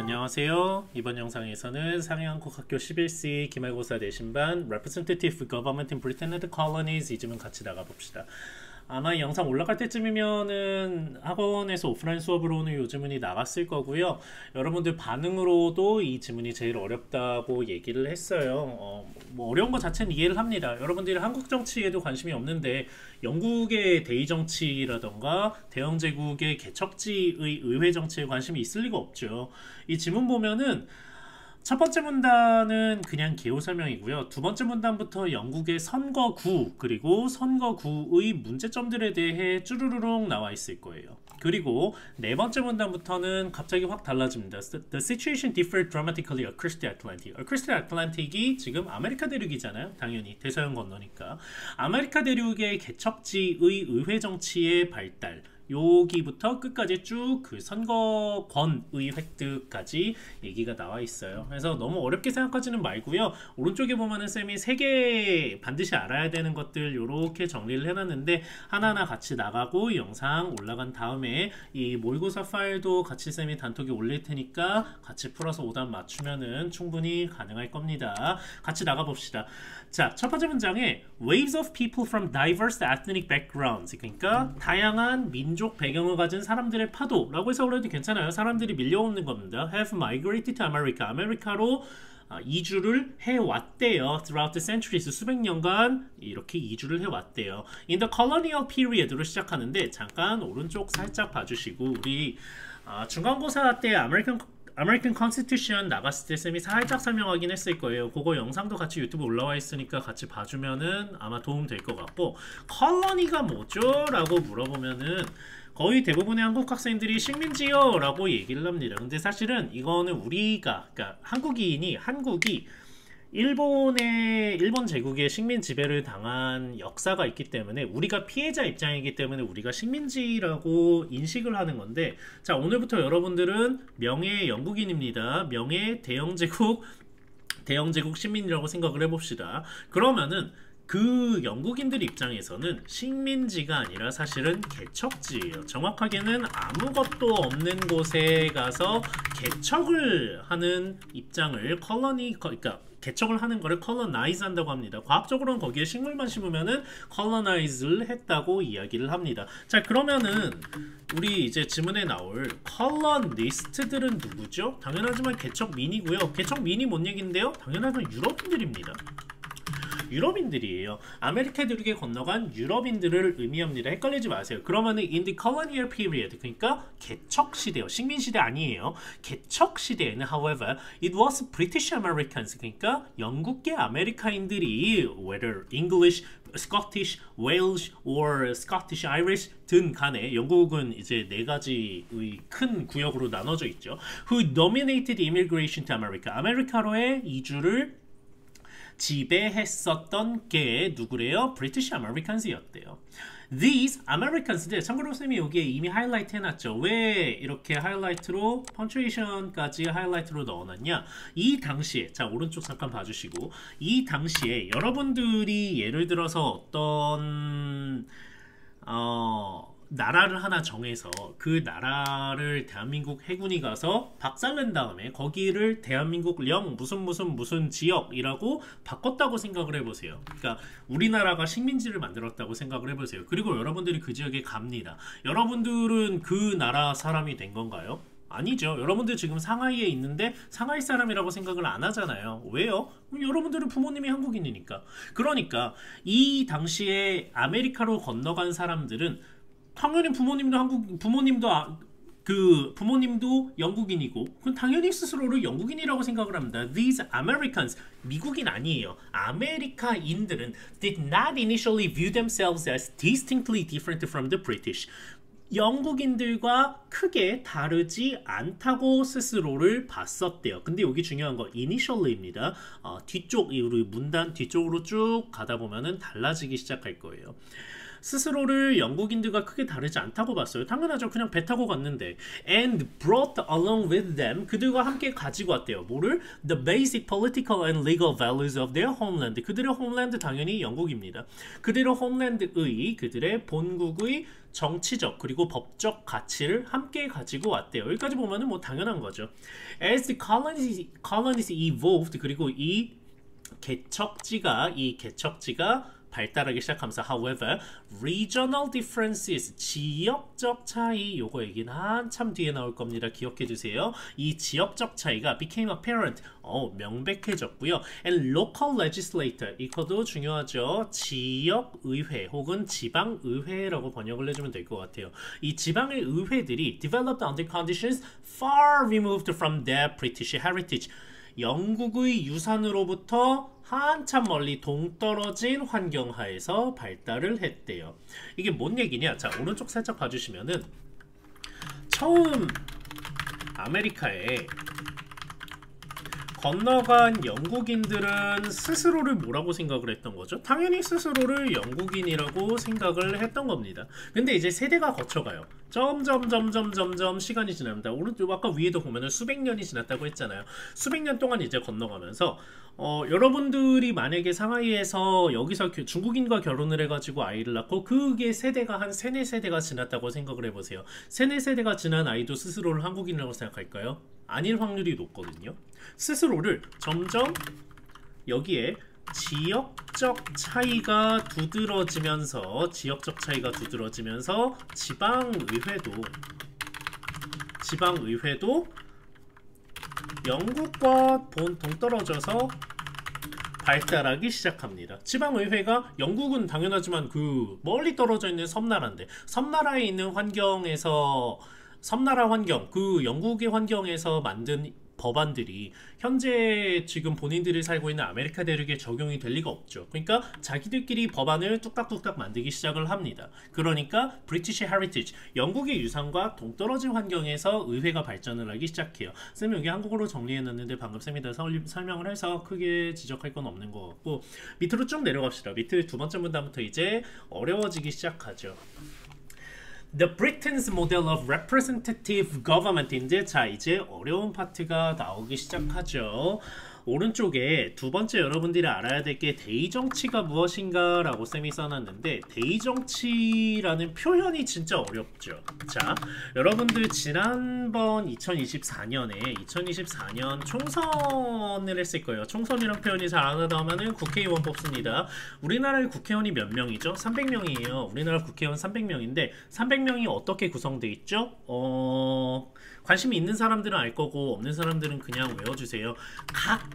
안녕하세요. 이번 영상에서는 상해한국학교 11C 기말고사 내신반 Representative Government in Britain and the Colonies 이 질문 같이 나가봅시다. 아마 이 영상 올라갈 때쯤이면은 학원에서 오프라인 수업으로는 이 지문이 나갔을 거고요. 여러분들 반응으로도 이 지문이 제일 어렵다고 얘기를 했어요. 뭐 어려운 것 자체는 이해를 합니다. 여러분들이 한국 정치에도 관심이 없는데 영국의 대의 정치라던가 대영 제국의 개척지의 의회 정치에 관심이 있을 리가 없죠. 이 지문 보면은 첫 번째 문단은 그냥 개요 설명이고요. 두 번째 문단부터 영국의 선거구 그리고 선거구의 문제점들에 대해 쭈루루룩 나와 있을 거예요. 그리고 네 번째 문단부터는 갑자기 확 달라집니다. The situation differed dramatically across the Atlantic. Across the Atlantic이 지금 아메리카 대륙이잖아요. 당연히 대서양 건너니까. 아메리카 대륙의 개척지의 의회 정치의 발달 여기부터 끝까지 쭉 그 선거권의 획득까지 얘기가 나와 있어요. 그래서 너무 어렵게 생각하지는 말고요. 오른쪽에 보면은 쌤이 세 개 반드시 알아야 되는 것들 이렇게 정리를 해놨는데 하나하나 같이 나가고 영상 올라간 다음에 이 모의고사 파일도 같이 쌤이 단톡에 올릴 테니까 같이 풀어서 오답 맞추면은 충분히 가능할 겁니다. 같이 나가봅시다. 자, 첫 번째 문장에 Waves of people from diverse ethnic backgrounds 그러니까 다양한 민족 배경을 가진 사람들의 파도라고 해서 그래도 괜찮아요. 사람들이 밀려오는 겁니다. Have migrated to America. 아메리카로 이주를 해왔대요. Throughout the centuries 수백 년간 이렇게 이주를 해왔대요. In the colonial period로 시작하는데 잠깐 오른쪽 살짝 봐주시고 우리 중간고사 때 American Constitution 나갔을 때 쌤이 살짝 설명하긴 했을 거예요. 그거 영상도 같이 유튜브 올라와 있으니까 같이 봐주면은 아마 도움 될 것 같고 컬러니가 뭐죠? 라고 물어보면은 거의 대부분의 한국 학생들이 식민지요 라고 얘기를 합니다. 근데 사실은 이거는 우리가 그러니까 한국이 일본 제국의 식민 지배를 당한 역사가 있기 때문에 우리가 피해자 입장이기 때문에 우리가 식민지라고 인식을 하는 건데 자 오늘부터 여러분들은 명예 영국인입니다. 명예 대영제국 식민이라고 생각을 해봅시다. 그러면은 그 영국인들 입장에서는 식민지가 아니라 사실은 개척지예요. 정확하게는 아무것도 없는 곳에 가서 개척을 하는 입장을 그러니까 개척을 하는 거를 colonize 한다고 합니다. 과학적으로는 거기에 식물만 심으면은 colonize를 했다고 이야기를 합니다. 자, 그러면은 우리 이제 지문에 나올 colonist들은 누구죠? 당연하지만 개척민이고요. 개척민이 뭔 얘긴데요? 당연하지만 유럽인들입니다. 유럽인들이에요. 아메리카 대륙에 건너간 유럽인들을 의미합니다. 헷갈리지 마세요. 그러면은 in the colonial period 그러니까 개척 시대요. 식민 시대 아니에요. 개척 시대에는 however it was British Americans 그러니까 영국계 아메리카인들이 whether English, Scottish, Welsh or Scottish Irish 든 간에 영국은 이제 네 가지의 큰 구역으로 나눠져 있죠. Who dominated immigration to America. 아메리카로의 이주를 지배했었던 게 누구래요? British Americans였대요. These Americans들 참고로 쌤이 여기에 이미 하이라이트 해놨죠. 왜 이렇게 하이라이트로 펀츄에이션까지 하이라이트로 넣어놨냐? 이 당시에 자 오른쪽 잠깐 봐주시고 이 당시에 여러분들이 예를 들어서 어떤 나라를 하나 정해서 그 나라를 대한민국 해군이 가서 박살낸 다음에 거기를 대한민국 무슨 지역이라고 바꿨다고 생각을 해보세요. 그러니까 우리나라가 식민지를 만들었다고 생각을 해보세요. 그리고 여러분들이 그 지역에 갑니다. 여러분들은 그 나라 사람이 된 건가요? 아니죠. 여러분들 지금 상하이에 있는데 상하이 사람이라고 생각을 안 하잖아요. 왜요? 여러분들은 부모님이 한국인이니까. 그러니까 이 당시에 아메리카로 건너간 사람들은 당연히 부모님도 영국인이고 그럼 당연히 스스로를 영국인이라고 생각을 합니다. These Americans 미국인 아니에요. 아메리카인들은 did not initially view themselves as distinctly different from the British. 영국인들과 크게 다르지 않다고 스스로를 봤었대요. 근데 여기 중요한 거 initially입니다. 뒤쪽 우리 문단 뒤쪽으로 쭉 가다 보면은 달라지기 시작할 거예요. 스스로를 영국인들과 크게 다르지 않다고 봤어요. 당연하죠. 그냥 배 타고 갔는데. And brought along with them. 그들과 함께 가지고 왔대요. 뭐를? The basic political and legal values of their homeland. 그들의 홈랜드 당연히 영국입니다. 그들의 홈랜드의, 그들의 본국의 정치적 그리고 법적 가치를 함께 가지고 왔대요. 여기까지 보면은 뭐 당연한 거죠. As the colonies evolved, 그리고 이 개척지가 발달하기 시작하면서 however, regional differences, 지역적 차이, 요거 얘기는 한참 뒤에 나올 겁니다. 기억해 두세요. 이 지역적 차이가 became apparent, 명백해졌고요. And local legislator, 이거도 중요하죠. 지역의회 혹은 지방의회라고 번역을 해주면 될 것 같아요. 이 지방의 의회들이 developed under conditions far removed from their British heritage, 영국의 유산으로부터 한참 멀리 동떨어진 환경하에서 발달을 했대요. 이게 뭔 얘기냐? 자, 오른쪽 살짝 봐주시면은 처음 아메리카에 건너간 영국인들은 스스로를 뭐라고 생각을 했던 거죠? 당연히 스스로를 영국인이라고 생각을 했던 겁니다. 근데 이제 세대가 거쳐가요. 점점 시간이 지납니다. 오른쪽 아까 위에도 보면은 수백 년이 지났다고 했잖아요. 수백 년 동안 이제 건너가면서 여러분들이 만약에 상하이에서 여기서 중국인과 결혼을 해가지고 아이를 낳고 그게 세대가 한 세네 세대가 지났다고 생각을 해보세요. 세네 세대가 지난 아이도 스스로를 한국인이라고 생각할까요? 아닐 확률이 높거든요. 스스로를 점점 여기에 지역적 차이가 두드러지면서 지방의회도 영국과 동떨어져서 발달하기 시작합니다. 지방의회가 영국은 당연하지만 그 멀리 떨어져 있는 섬나라인데 섬나라에 있는 섬나라 환경, 그 영국의 환경에서 만든 법안들이 현재 지금 본인들이 살고 있는 아메리카 대륙에 적용이 될 리가 없죠. 그러니까 자기들끼리 법안을 뚝딱뚝딱 만들기 시작을 합니다. 그러니까 British Heritage, 영국의 유산과 동떨어진 환경에서 의회가 발전을 하기 시작해요. 쌤이 여기 한국어로 정리해놨는데 방금 쌤이 다 설명을 해서 크게 지적할 건 없는 것 같고, 밑으로 쭉 내려갑시다. 밑에 두 번째 문단부터 이제 어려워지기 시작하죠. The Britain's model of representative government인데, 자 이제 어려운 파트가 나오기 시작하죠. 오른쪽에 두 번째 여러분들이 알아야 될 게 대의정치가 무엇인가 라고 쌤이 써놨는데, 대의정치라는 표현이 진짜 어렵죠. 자, 여러분들 지난번 2024년 총선을 했을 거예요. 총선이란 표현이 잘 안 하다 하면은 국회의원 뽑습니다. 우리나라의 국회의원이 몇 명이죠? 300명이에요. 우리나라 국회의원 300명인데 300명이 어떻게 구성되어 있죠? 관심이 있는 사람들은 알 거고 없는 사람들은 그냥 외워주세요. 각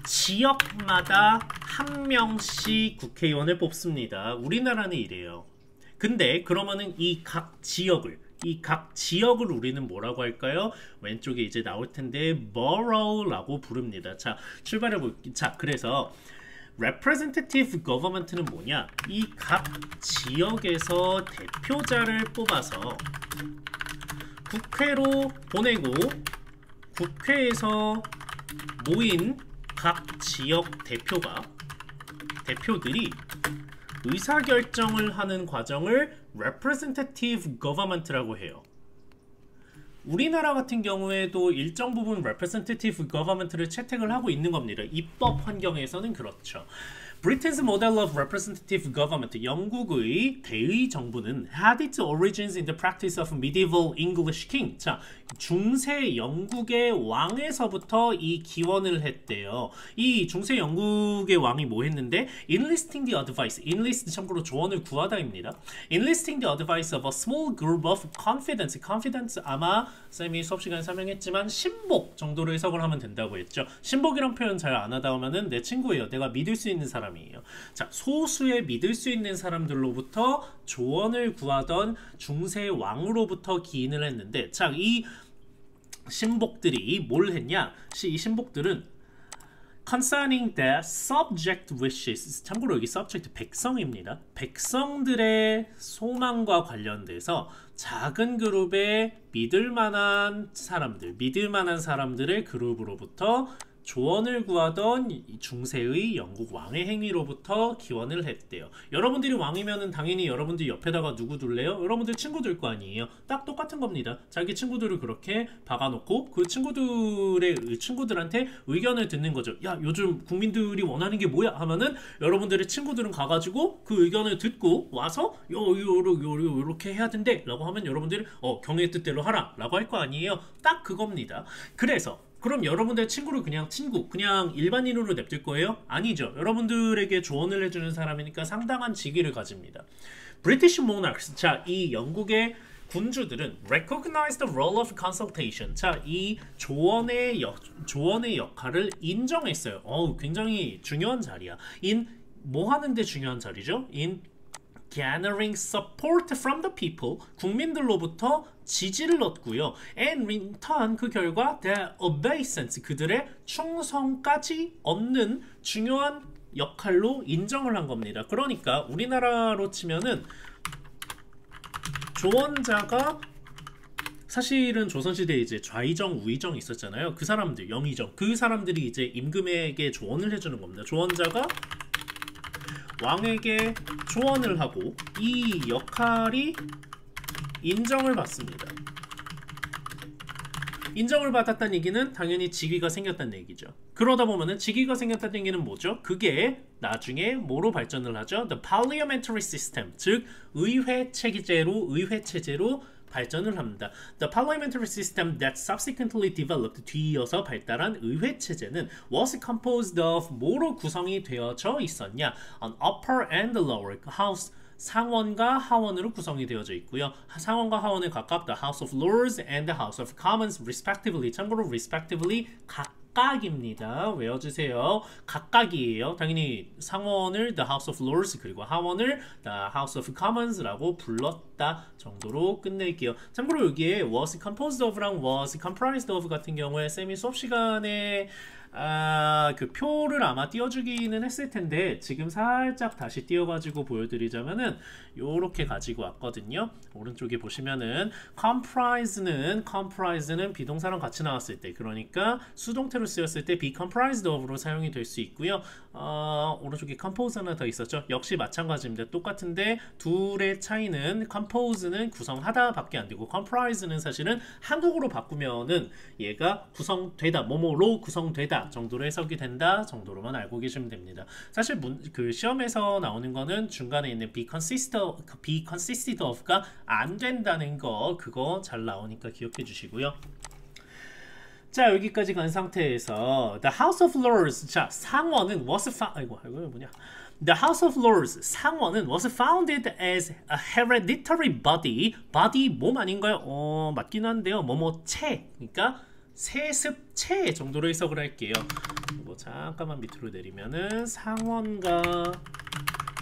지역마다 한 명씩 국회의원을 뽑습니다. 우리나라는 이래요. 근데 그러면은 이 각 지역을 우리는 뭐라고 할까요? 왼쪽에 이제 나올 텐데 borough라고 부릅니다. 자, 출발해 볼게요. 자, 그래서 representative government는 뭐냐? 이 각 지역에서 대표자를 뽑아서 국회로 보내고, 국회에서 모인 각 지역 대표들이 의사결정을 하는 과정을 representative government라고 해요. 우리나라 같은 경우에도 일정 부분 representative government를 채택을 하고 있는 겁니다. 입법 환경에서는 그렇죠. Britain's model of representative government, 영국의 대의 정부는 had its origins in the practice of medieval English king. 자, 중세 영국의 왕에서부터 이 기원을 했대요. 이 중세 영국의 왕이 뭐 했는데? Enlisting the advice, enlist 참고로 조언을 구하다입니다. Enlisting the advice of a small group of confidants. confidants 아마 쌤이 수업 시간에 설명했지만 신복 정도로 해석을 하면 된다고 했죠. 신복이란 표현 잘 안 하다 보면은 내 친구예요. 내가 믿을 수 있는 사람이에요. 자, 소수의 믿을 수 있는 사람들로부터 조언을 구하던 중세 왕으로부터 기인을 했는데, 자, 이 신복들이 뭘 했냐? 이 신복들은 concerning the subject wishes, 참고로 여기 subject 백성입니다. 백성들의 소망과 관련돼서 작은 그룹의 믿을 만한 사람들의 그룹으로부터 조언을 구하던 이 중세의 영국 왕의 행위로부터 기원을 했대요. 여러분들이 왕이면은 당연히 여러분들 옆에다가 누구 둘래요? 여러분들 친구 둘 거 아니에요. 딱 똑같은 겁니다. 자기 친구들을 그렇게 박아놓고 그 친구들한테 의견을 듣는 거죠. 야, 요즘 국민들이 원하는 게 뭐야? 하면은 여러분들의 친구들은 가가지고 그 의견을 듣고 와서 요렇게 해야 된대 라고 하면 여러분들이 경의 뜻대로 하라 라고 할 거 아니에요. 딱 그겁니다. 그래서 그럼 여러분들 친구를 그냥 일반인으로 냅둘 거예요? 아니죠. 여러분들에게 조언을 해주는 사람이니까 상당한 직위를 가집니다. British monarchs. 자, 이 영국의 군주들은 recognize the role of consultation. 자, 이 조언의 역할을 인정했어요. 굉장히 중요한 자리야. 뭐 하는데 중요한 자리죠? Gathering support from the people, 국민들로부터 지지를 얻고요. And in turn, 그 결과 their obeisance, 그들의 충성까지 얻는 중요한 역할로 인정을 한 겁니다. 그러니까 우리나라로 치면은 조언자가 사실은 조선시대에 이제 좌의정, 우의정 있었잖아요. 그 사람들, 영의정, 그 사람들이 이제 임금에게 조언을 해주는 겁니다. 조언자가 왕에게 조언을 하고 이 역할이 인정을 받습니다. 인정을 받았다는 얘기는 당연히 직위가 생겼다는 얘기죠. 그러다 보면은 직위가 생겼다는 얘기는 뭐죠? 그게 나중에 뭐로 발전을 하죠? The parliamentary system, 즉 의회 체제로 발전을 합니다. The parliamentary system that subsequently developed, 뒤이어서 발달한 의회 체제는 was composed of, 뭐로 구성이 되어져 있었냐? An upper and lower house, 상원과 하원으로 구성이 되어져 있고요. 상원과 하원에 각각 the House of Lords and the House of Commons respectively. 참고로 respectively 각각입니다. 외워주세요. 각각이에요. 당연히 상원을 the House of Lords 그리고 하원을 the House of Commons라고 불렀다 정도로 끝낼게요. 참고로 여기에 was composed of랑 was comprised of 같은 경우에 쌤이 수업 시간에 그 표를 아마 띄워주기는 했을 텐데 지금 살짝 다시 띄워가지고 보여드리자면은 요렇게 가지고 왔거든요. 오른쪽에 보시면은 comprise는 비동사랑 같이 나왔을 때, 그러니까 수동태로 쓰였을 때 be comprised of로 사용이 될 수 있고요. 오른쪽에 compose 하나 더 있었죠. 역시 마찬가지입니다. 똑같은데 둘의 차이는 compose는 구성하다 밖에 안 되고 comprise는 사실은 한국어로 바꾸면은 얘가 구성되다, 뭐뭐로 구성되다 정도로 해석이 된다 정도로만 알고 계시면 됩니다. 사실 그 시험에서 나오는 거는 중간에 있는 be consisted of가 안 된다는 거, 그거 잘 나오니까 기억해 주시고요. 자, 여기까지 간 상태에서 The House of Lords, 자, 상원은 was 이거 뭐냐? The House of Lords, 상원은 was founded as a hereditary body. body 몸 아닌가요? 맞긴 한데요. 뭐뭐체, 그러니까 세습체 정도로 해석을 할게요. 이거 잠깐만 밑으로 내리면은 상원과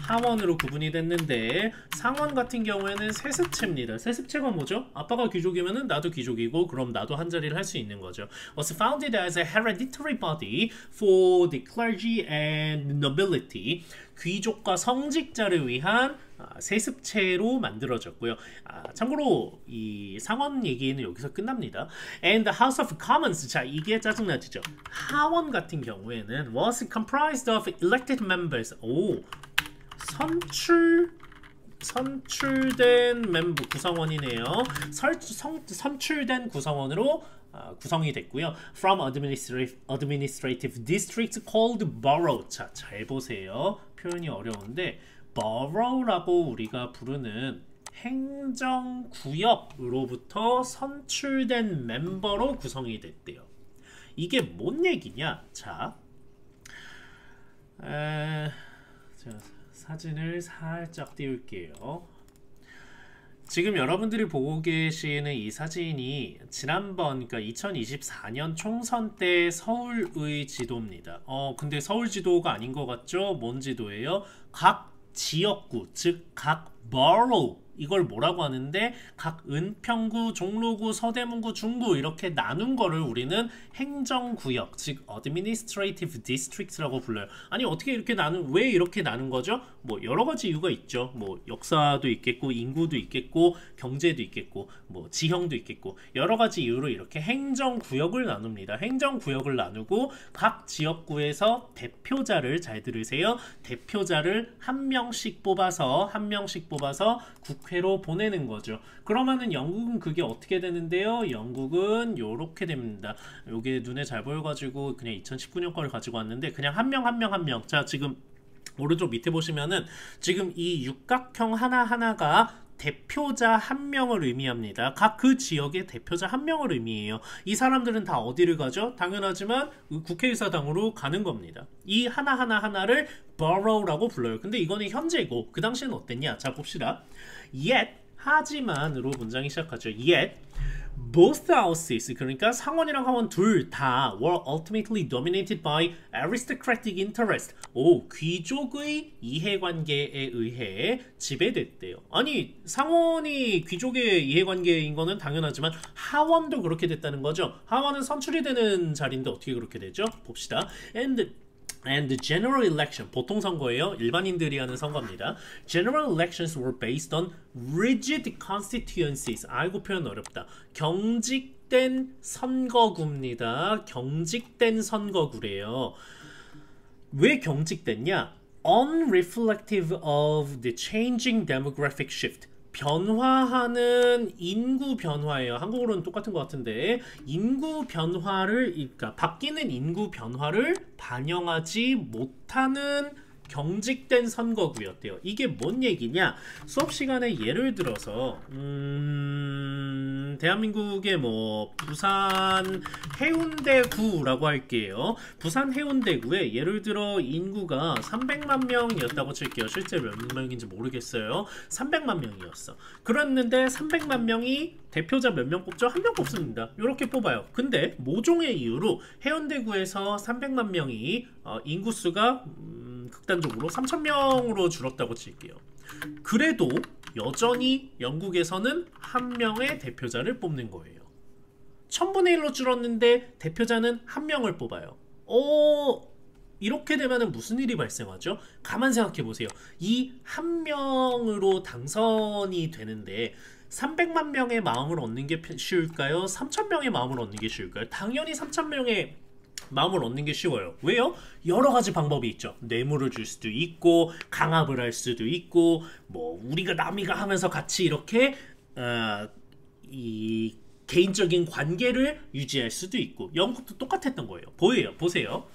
하원으로 구분이 됐는데, 상원 같은 경우에는 세습체입니다. 세습체가 뭐죠? 아빠가 귀족이면은 나도 귀족이고 그럼 나도 한 자리를 할 수 있는 거죠. Was founded as a hereditary body for the clergy and nobility. 귀족과 성직자를 위한 세습체로 만들어졌고요. 참고로 이 상원 얘기는 여기서 끝납니다. And the House of Commons, 자, 이게 짜증나지죠. 하원 같은 경우에는 was comprised of elected members. 선출된 멤버 구성원이네요. 선출된 구성원으로 구성이 됐고요. From administrative districts called borough. 자, 잘 보세요. 표현이 어려운데 borough라고 우리가 부르는 행정구역으로부터 선출된 멤버로 구성이 됐대요. 이게 뭔 얘기냐? 자, 사진을 살짝 띄울게요. 지금 여러분들이 보고 계시는 이 사진이 지난번, 그러니까 2024년 총선 때 서울의 지도입니다. 근데 서울 지도가 아닌 것 같죠? 뭔 지도예요? 각 지역구, 즉 각 borough 이걸 뭐라고 하는데 각 은평구, 종로구, 서대문구, 중구 이렇게 나눈 거를 우리는 행정구역, 즉 administrative district라고 불러요. 아니 어떻게 이렇게 왜 이렇게 나눈 거죠? 뭐 여러 가지 이유가 있죠. 뭐 역사도 있겠고, 인구도 있겠고, 경제도 있겠고, 뭐 지형도 있겠고, 여러 가지 이유로 이렇게 행정구역을 나눕니다. 행정구역을 나누고 각 지역구에서 대표자를 잘 들으세요. 대표자를 한 명씩 뽑아서 국회로 보내는 거죠. 그러면은 영국은 그게 어떻게 되는데요? 영국은 요렇게 됩니다. 요게 눈에 잘 보여가지고 그냥 2019년 거를 가지고 왔는데 그냥 한 명. 자, 지금 오른쪽 밑에 보시면은 지금 이 육각형 하나하나가 대표자 한 명을 의미합니다. 각 그 지역의 대표자 한 명을 의미해요. 이 사람들은 다 어디를 가죠? 당연하지만 국회의사당으로 가는 겁니다. 이 하나를 borough라고 불러요. 근데 이거는 현재고 그 당시에는 어땠냐? 자, 봅시다. Yet, 하지만으로 문장이 시작하죠. Yet, both houses, 그러니까 상원이랑 하원 둘 다 were ultimately dominated by aristocratic interest. 귀족의 이해관계에 의해 지배됐대요. 아니, 상원이 귀족의 이해관계인 거는 당연하지만 하원도 그렇게 됐다는 거죠. 하원은 선출이 되는 자리인데 어떻게 그렇게 되죠? 봅시다. And the general election, 보통 선거예요. 일반인들이 하는 선거입니다. General elections were based on rigid constituencies. 아이고 표현 어렵다. 경직된 선거구입니다. 경직된 선거구래요. 왜 경직됐냐? Unreflective of the changing demographic shift. 변화하는 인구 변화예요. 한국어로는 똑같은 것 같은데 인구 변화를 그러니까 바뀌는 인구 변화를 반영하지 못하는 경직된 선거구였대요. 이게 뭔 얘기냐? 수업 시간에 예를 들어서 대한민국의 뭐 부산 해운대구라고 할게요. 부산 해운대구에 예를 들어 인구가 300만 명이었다고 칠게요. 실제 몇 명인지 모르겠어요. 300만 명이었어. 그랬는데 300만 명이 대표자 몇 명 뽑죠? 한 명 뽑습니다. 이렇게 뽑아요. 근데 모종의 이유로 해운대구에서 300만 명이 인구수가 극단적으로 3,000명으로 줄었다고 칠게요. 그래도 여전히 영국에서는 한 명의 대표자를 뽑는 거예요. 1000분의 1로 줄었는데 대표자는 한 명을 뽑아요. 이렇게 되면 무슨 일이 발생하죠? 가만 생각해 보세요. 이 한 명으로 당선이 되는데 300만 명의 마음을 얻는 게 쉬울까요? 3,000명의 마음을 얻는 게 쉬울까요? 당연히 3,000명의 마음을 얻는 게 쉬워요. 왜요? 여러 가지 방법이 있죠. 뇌물을 줄 수도 있고 강압을 할 수도 있고 뭐 우리가 남이가 하면서 같이 이렇게 이 개인적인 관계를 유지할 수도 있고 영국도 똑같았던 거예요. 보세요.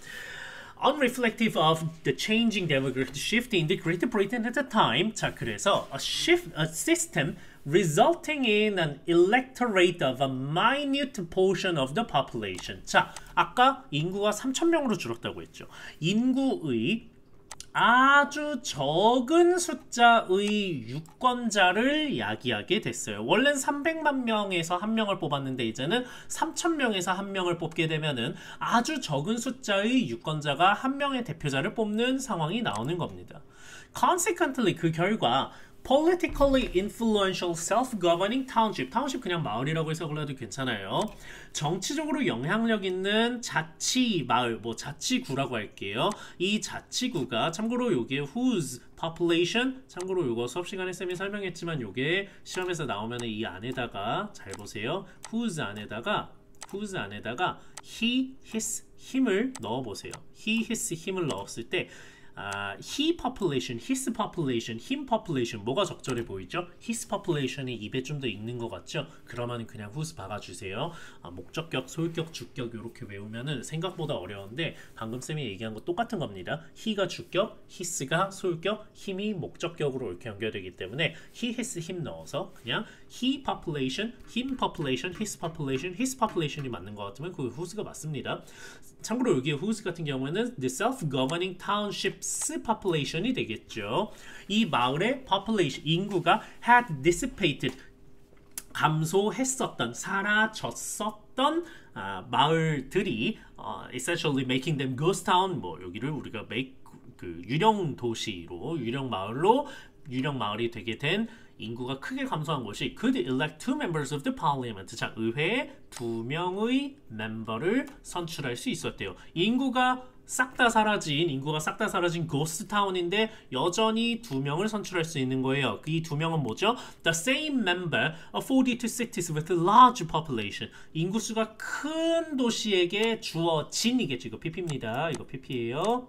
Unreflective of the changing demographic shift in the Great Britain at the time. 자, 그래서 a system resulting in an electorate of a minute portion of the population. 자, 아까 인구가 3,000명으로 줄었다고 했죠. 인구의 아주 적은 숫자의 유권자를 야기하게 됐어요. 원래는 300만 명에서 한 명을 뽑았는데 이제는 3,000명에서 한 명을 뽑게 되면은 아주 적은 숫자의 유권자가 한 명의 대표자를 뽑는 상황이 나오는 겁니다. Consequently, 그 결과 politically influential self-governing township. township 그냥 마을이라고 해석을 해도 괜찮아요. 정치적으로 영향력 있는 자치 마을, 뭐 자치구라고 할게요. 이 자치구가 참고로 요게 whose population, 참고로 요거 수업 시간에 쌤이 설명했지만 요게 시험에서 나오면 이 안에다가 잘 보세요. whose 안에다가 he, his, him을 넣어보세요. he, his, him을 넣었을 때 he population, his population, him population 뭐가 적절해 보이죠? his population이 입에 좀 더 있는 것 같죠? 그러면 그냥 whose 박아주세요. 목적격, 소유격, 주격 이렇게 외우면은 생각보다 어려운데 방금 쌤이 얘기한 거 똑같은 겁니다. he가 주격, his가 소유격, him이 목적격으로 이렇게 연결되기 때문에 he, his, him 넣어서 그냥 he population, him population, his population, his population이 맞는 것 같으면 그 whose가 맞습니다. 참고로 여기 whose 같은 경우에는 the self-governing townships population이 되겠죠. 이 마을의 population, 인구가 had dissipated, 감소했었던, 사라졌었던 마을들이 essentially making them ghost town, 뭐 여기를 우리가 make 그 유령 도시로, 유령 마을로 유력 마을이 되게 된 인구가 크게 감소한 곳이 could elect two members of the parliament. 자, 의회에 2명의 멤버를 선출할 수 있었대요. 인구가 싹 다 사라진 고스트 타운인데 여전히 2명을 선출할 수 있는 거예요. 이 2명은 뭐죠? The same member afforded to cities with a large population. 인구수가 큰 도시에게 주어진, 이겠죠. 이거 PP입니다. 이거 PP예요.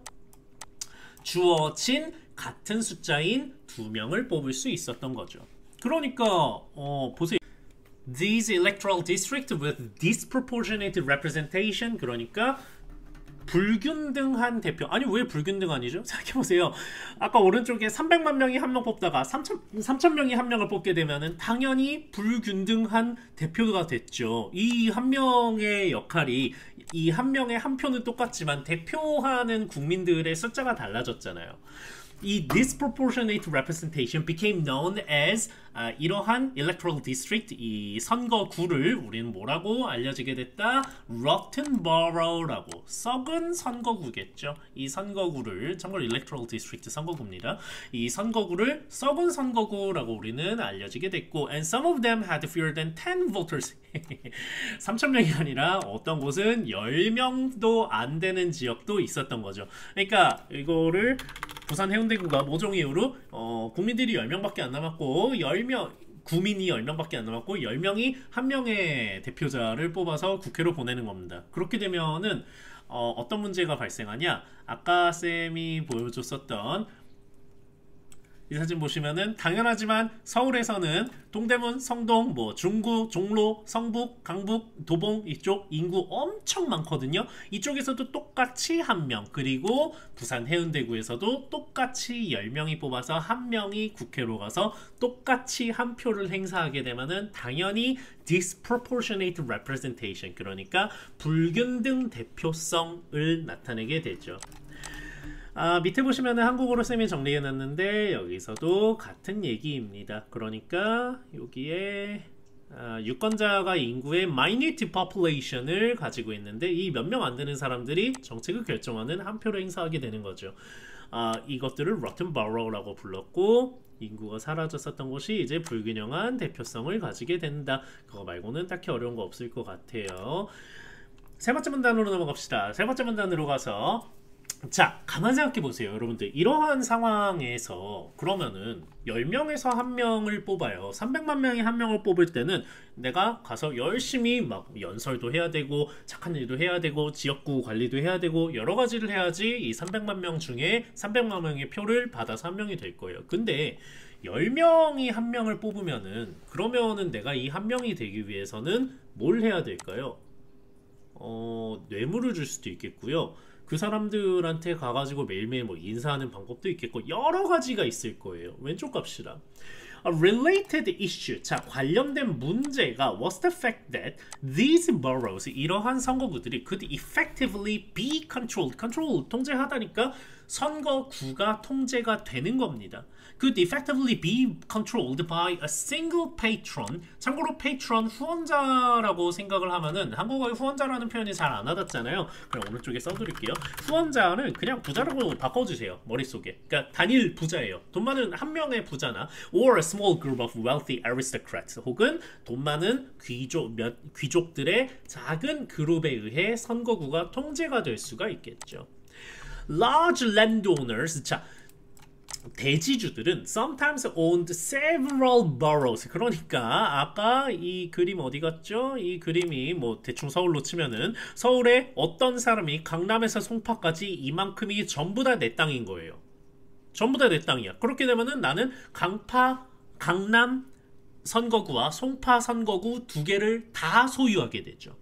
주어진 같은 숫자인 2명을 뽑을 수 있었던 거죠. 그러니까 보세요. These electoral districts with disproportionate representation, 그러니까 불균등한 대표. 아니 왜 불균등한이죠? 생각해보세요. 아까 오른쪽에 300만 명이 한 명 뽑다가 3천 명이 한 명을 뽑게 되면은 당연히 불균등한 대표가 됐죠. 이 한 명의 역할이, 이 한 명의 한 표는 똑같지만 대표하는 국민들의 숫자가 달라졌잖아요. 이 disproportionate representation became known as 이러한 electoral district, 이 선거구를 우리는 뭐라고 알려지게 됐다? Rotten Borough라고, 썩은 선거구겠죠. 이 선거구를, 참고로 electoral district 선거구입니다. 이 선거구를 썩은 선거구라고 우리는 알려지게 됐고, and some of them had fewer than 10 voters. 3,000명이 아니라 어떤 곳은 10명도 안 되는 지역도 있었던 거죠. 그러니까 이거를 부산 해운대구가 모종 이후로 국민들이 10명밖에 안 남았고, 구민이 10명밖에 안 남았고 10명이 한 명의 대표자를 뽑아서 국회로 보내는 겁니다. 그렇게 되면은 어떤 문제가 발생하냐? 아까 쌤이 보여줬었던 이 사진 보시면은 당연하지만 서울에서는 동대문, 성동, 중구, 종로, 성북, 강북, 도봉 이쪽 인구 엄청 많거든요. 이쪽에서도 똑같이 1명, 그리고 부산 해운대구에서도 똑같이 10명이 뽑아서 1명이 국회로 가서 똑같이 한 표를 행사하게 되면은 당연히 disproportionate representation, 그러니까 불균등 대표성을 나타내게 되죠. 밑에 보시면은 한국어로 쌤이 정리해놨는데 여기서도 같은 얘기입니다. 그러니까 여기에 유권자가 인구의 minute population을 가지고 있는데 이 몇 명 안 되는 사람들이 정책을 결정하는 한 표를 행사하게 되는 거죠. 이것들을 rotten borough라고 불렀고, 인구가 사라졌었던 곳이 이제 불균형한 대표성을 가지게 된다. 그거 말고는 딱히 어려운 거 없을 것 같아요. 세 번째 문단으로 넘어갑시다. 세 번째 문단으로 가서, 자, 가만 생각해 보세요. 여러분들, 이러한 상황에서 그러면은 10명에서 1명을 뽑아요. 300만 명이 1명을 뽑을 때는 내가 가서 열심히 막 연설도 해야 되고 착한 일도 해야 되고 지역구 관리도 해야 되고 여러 가지를 해야지 이 300만 명 중에 300만 명의 표를 받아서 1명이 될 거예요. 근데 10명이 1명을 뽑으면은, 그러면은 내가 이 1명이 되기 위해서는 뭘 해야 될까요? 뇌물을 줄 수도 있겠고요. 그 사람들한테 가가지고 매일매일 뭐 인사하는 방법도 있겠고 여러 가지가 있을 거예요. 왼쪽 갑시다. A related issue. 자, 관련된 문제가 was the fact that these boroughs, 이러한 선거구들이 could effectively be controlled. control, 통제하다니까 선거구가 통제가 되는 겁니다. could effectively be controlled by a single patron. 참고로 patron, 후원자라고 생각을 하면은 한국어에 후원자라는 표현이 잘 안 와닿잖아요. 그럼 오른쪽에 써드릴게요. 후원자는 그냥 부자라고 바꿔주세요. 머릿속에. 그러니까 단일 부자예요. 돈 많은 한 명의 부자나 or a small group of wealthy aristocrats, 혹은 돈 많은 귀족들의 작은 그룹에 의해 선거구가 통제가 될 수가 있겠죠. Large landowners. 자, 대지주들은 sometimes owned several boroughs. 그러니까 아까 이 그림 어디 갔죠? 이 그림이 뭐 대충 서울로 치면은 서울에 어떤 사람이 강남에서 송파까지 이만큼이 전부 다 내 땅인 거예요. 전부 다 내 땅이야. 그렇게 되면은 나는 강남 선거구와 송파 선거구 두 개를 다 소유하게 되죠.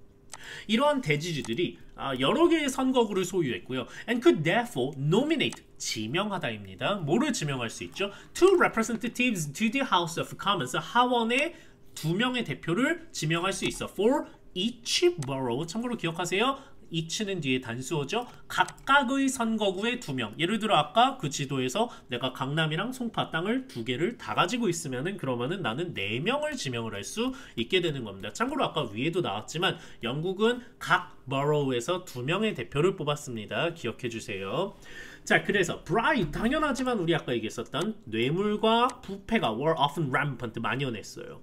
이러한 대지주들이 여러 개의 선거구를 소유했고요. And could therefore nominate, 지명하다입니다. 뭐를 지명할 수 있죠? Two representatives to the House of Commons, 하원에 2명의 대표를 지명할 수 있어. For each borough, 참고로 기억하세요. each는 뒤에 단수어죠. 각각의 선거구에 2명. 예를 들어 아까 그 지도에서 내가 강남이랑 송파 땅을 2개를 다 가지고 있으면은, 그러면은 나는 4명을 지명을 할 수 있게 되는 겁니다. 참고로 아까 위에도 나왔지만 영국은 각 borough에서 2명의 대표를 뽑았습니다. 기억해 주세요. 자, 그래서 bribe 당연하지만 우리 아까 얘기했었던 뇌물과 부패가 were often rampant 많이 연했어요.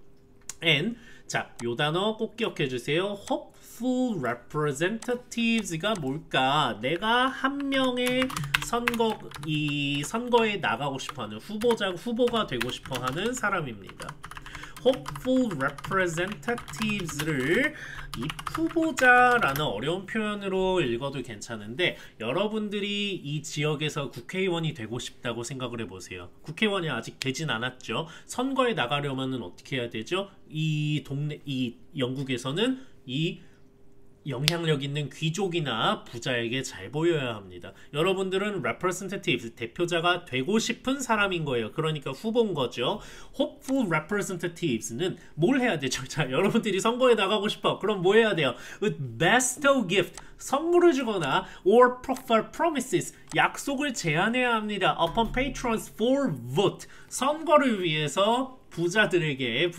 and 자, 요 단어 꼭 기억해 주세요. hopeful representatives가 뭘까? 내가 한 명의 선거에 나가고 싶어하는 후보가 되고 싶어하는 사람입니다. hopeful representatives를 이 후보자라는 어려운 표현으로 읽어도 괜찮은데 여러분들이 이 지역에서 국회의원이 되고 싶다고 생각을 해보세요. 국회의원이 아직 되진 않았죠. 선거에 나가려면 어떻게 해야 되죠? 이 영국에서는 이 영향력 있는 귀족이나 부자에게 잘 보여야 합니다. 여러분들은 representative, 대표자가 되고 싶은 사람인 거예요. 그러니까 후보인 거죠. hopeful representatives는 뭘 해야 되죠? 자, 여러분들이 선거에 나가고 싶어. 그럼 뭐 해야 돼요? bestow gift, 선물을 주거나 or prefer promises, 약속을 제안해야 합니다. upon patrons for vote, 선거를 위해서 부자들에게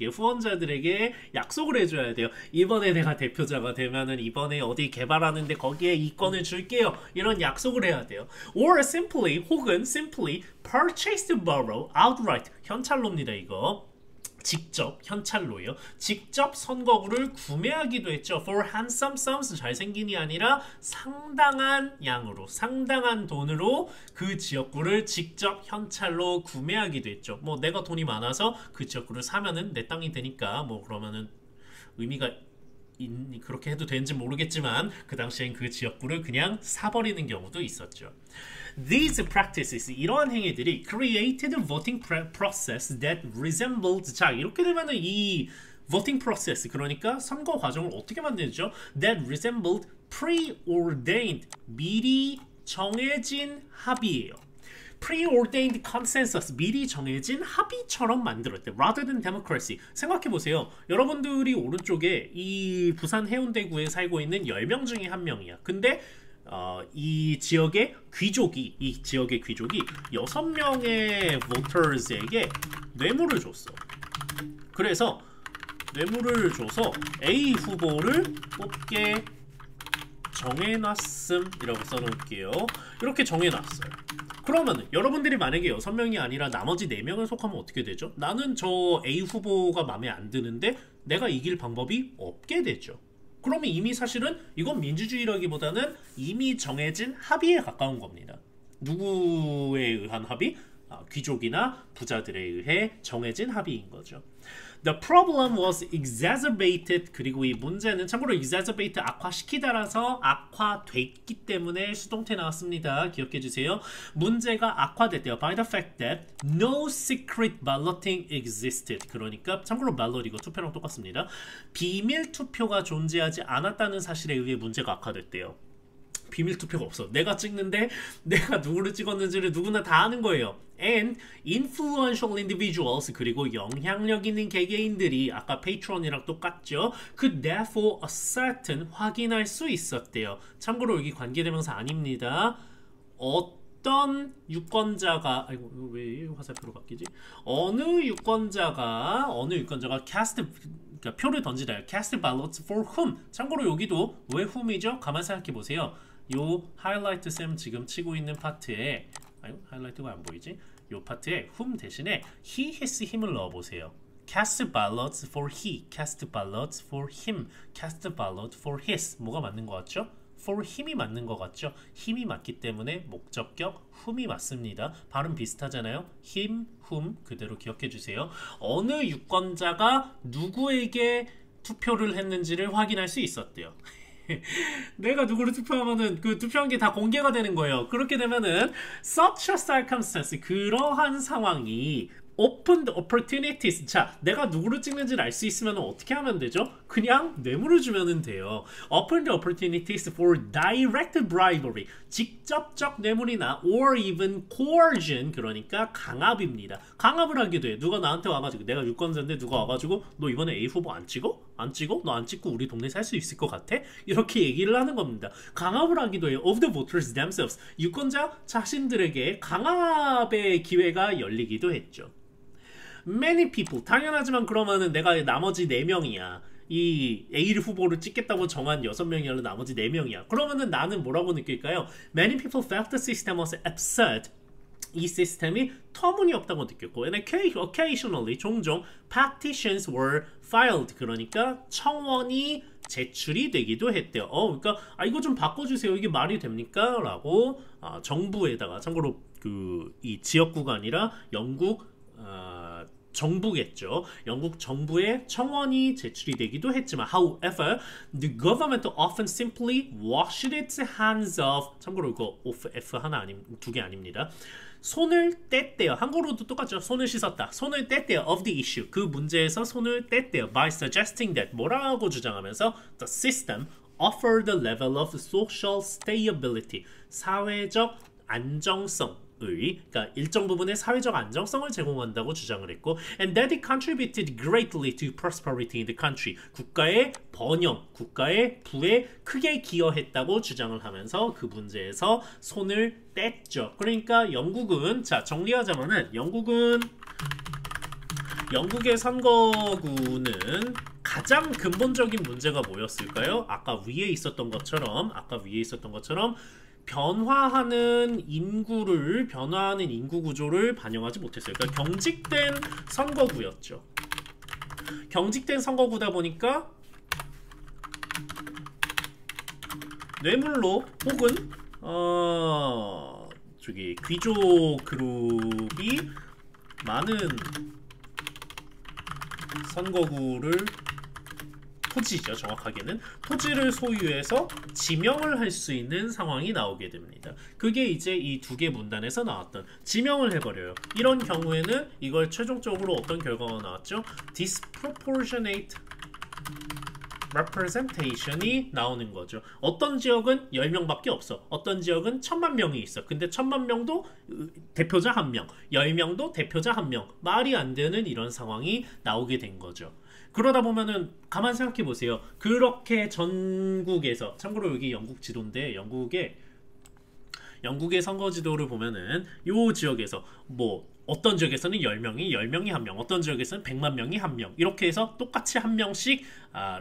후원자들에게 약속을 해줘야 돼요. 이번에 내가 대표자가 되면은 이번에 어디 개발하는데 거기에 이권을 줄게요. 이런 약속을 해야 돼요. or simply 혹은 simply purchase the borough outright, 현찰로입니다. 이거 직접 현찰로요. 직접 선거구를 구매하기도 했죠. For handsome sums, 잘생긴이 아니라 상당한 양으로, 상당한 돈으로 그 지역구를 직접 현찰로 구매하기도 했죠. 뭐 내가 돈이 많아서 그 지역구를 사면은 내 땅이 되니까 뭐 그러면은 의미가 그렇게 해도 되는지 모르겠지만 그 당시엔 그 지역구를 그냥 사버리는 경우도 있었죠. These practices, 이러한 행위들이 created a voting process that resembled, 자 이렇게 되면은 이 voting process, 그러니까 선거 과정을 어떻게 만들죠? That resembled preordained, 미리 정해진 합의예요. preordained consensus, 미리 정해진 합의처럼 만들었대. Rather than democracy. 생각해보세요. 여러분들이 오른쪽에 이 부산 해운대구에 살고 있는 10명 중에 한 명이야. 근데 이 지역의 귀족이 6명의 voters에게 뇌물을 줬어. 그래서 뇌물을 줘서 A 후보를 뽑게 정해놨음이라고 써놓을게요. 이렇게 정해놨어요. 그러면 여러분들이 만약에 6명이 아니라 나머지 4명을 속하면 어떻게 되죠? 나는 저 A 후보가 마음에 안 드는데 내가 이길 방법이 없게 되죠. 그러면 이미 사실은 이건 민주주의라기보다는 이미 정해진 합의에 가까운 겁니다. 누구에 의한 합의? 귀족이나 부자들에 의해 정해진 합의인 거죠. The problem was exacerbated. 그리고 이 문제는 참고로 exacerbate 악화시키다라서 악화됐기 때문에 수동태 나왔습니다. 기억해 주세요. 문제가 악화됐대요. By the fact that no secret balloting existed. 그러니까 참고로 ballot 이거 투표랑 똑같습니다. 비밀 투표가 존재하지 않았다는 사실에 의해 문제가 악화됐대요. 비밀 투표가 없어. 내가 찍는데 내가 누구를 찍었는지를 누구나 다 아는 거예요. And influential individuals, 그리고 영향력 있는 개개인들이 아까 patron이랑 똑같죠. could therefore ascertain, 확인할 수 있었대요. 참고로 여기 관계대명사 아닙니다. 어떤 유권자가, 아이고 왜 화살표로 바뀌지? 어느 유권자가 cast, 그러니까 표를 던지다. cast ballots for whom. 참고로 여기도 왜 whom이죠? 가만 생각해 보세요. 요 하이라이트 쌤 지금 치고 있는 파트에, 아유 하이라이트가 안 보이지? 요 파트에 whom 대신에 he, his, him을 넣어보세요. cast ballots for he, cast ballots for him, cast ballot for his. 뭐가 맞는 것 같죠? for him이 맞는 것 같죠? 힘이 맞기 때문에 목적격 whom이 맞습니다. 발음 비슷하잖아요. him, whom 그대로 기억해 주세요. 어느 유권자가 누구에게 투표를 했는지를 확인할 수 있었대요. 내가 누구를 투표하면은 그 투표한 게 다 공개가 되는 거예요. 그렇게 되면은 such a circumstance, 그러한 상황이 opened opportunities. 자, 내가 누구를 찍는지를 알 수 있으면 어떻게 하면 되죠? 그냥 뇌물을 주면 돼요. opened opportunities for direct bribery. 직접적 뇌물이나 or even coercion, 그러니까 강압입니다. 강압을 하기도 해. 누가 나한테 와가지고, 내가 유권자인데 누가 와가지고 너 이번에 A 후보 안 찍어? 안 찍어? 너 안 찍고 우리 동네 살 수 있을 것 같아? 이렇게 얘기를 하는 겁니다. 강압을 하기도 해요. of the voters themselves. 유권자 자신들에게 강압의 기회가 열리기도 했죠. Many people, 당연하지만 그러면은 내가 나머지 4명이야. 이 A 후보를 찍겠다고 정한 6명이 아니라 나머지 4명이야. 그러면은 나는 뭐라고 느낄까요? Many people felt the system was absurd. 이 시스템이 터무니없다고 느꼈고, and occasionally 종종 petitions were filed. 그러니까 청원이 제출이 되기도 했대요. 그러니까 이거 좀 바꿔주세요. 이게 말이 됩니까? 라고 정부에다가, 참고로 이 지역구가 아니라 영국 정부겠죠. 영국 정부에 청원이 제출이 되기도 했지만, however, the government often simply washed its hands of. 참고로 이거 F 하나 두 개 아닙니다. 손을 뗐대요. 한국어로도 똑같죠. 손을 씻었다. 손을 뗐대요. of the issue. 그 문제에서 손을 뗐대요. by suggesting that. 뭐라고 주장하면서 the system offered the level of social stability. 사회적 안정성. 그러니까 일정 부분의 사회적 안정성을 제공한다고 주장을 했고, and that it contributed greatly to prosperity in the country. 국가의 번영, 국가의 부에 크게 기여했다고 주장을 하면서 그 문제에서 손을 뗐죠. 그러니까 영국은, 자 정리하자면은 영국의 선거구는 가장 근본적인 문제가 뭐였을까요? 아까 위에 있었던 것처럼 변화하는 인구 구조를 반영하지 못했어요. 그러니까 경직된 선거구였죠. 경직된 선거구다 보니까 뇌물로 혹은 귀족 그룹이 많은 선거구를, 토지죠. 정확하게는 토지를 소유해서 지명을 할 수 있는 상황이 나오게 됩니다. 그게 이제 이 두 개 문단에서 나왔던, 지명을 해버려요. 이런 경우에는 이걸 최종적으로 어떤 결과가 나왔죠? disproportionate representation이 나오는 거죠. 어떤 지역은 10명밖에 없어. 어떤 지역은 1000만 명이 있어. 근데 1000만 명도 대표자 1명, 10명도 대표자 1명. 말이 안 되는 이런 상황이 나오게 된 거죠. 그러다 보면은 가만 생각해 보세요. 그렇게 전국에서, 참고로 여기 영국 지도인데 영국의 선거 지도를 보면은 요 지역에서 어떤 지역에서는 10명이 1명, 어떤 지역에서는 100만 명이 1명, 이렇게 해서 똑같이 1명씩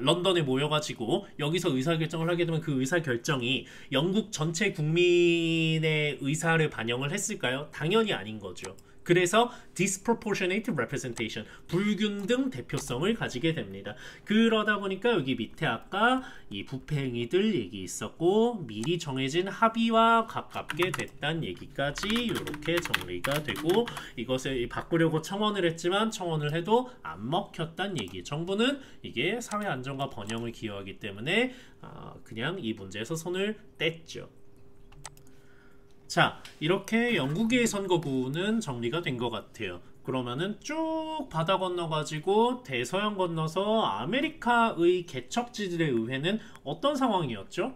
런던에 모여가지고 여기서 의사결정을 하게 되면 그 의사결정이 영국 전체 국민의 의사를 반영을 했을까요? 당연히 아닌 거죠. 그래서 disproportionate representation, 불균등 대표성을 가지게 됩니다. 그러다 보니까 여기 밑에 아까 이 부패 행위들 얘기 있었고, 미리 정해진 합의와 가깝게 됐다는 얘기까지 이렇게 정리가 되고, 이것을 바꾸려고 청원을 했지만 청원을 해도 안 먹혔다는 얘기. 정부는 이게 사회 안정과 번영을 기여하기 때문에 그냥 이 문제에서 손을 뗐죠. 자, 이렇게 영국의 선거구는 정리가 된 것 같아요. 그러면은 쭉 바다 건너가지고 대서양 건너서 아메리카의 개척지들의 의회는 어떤 상황이었죠?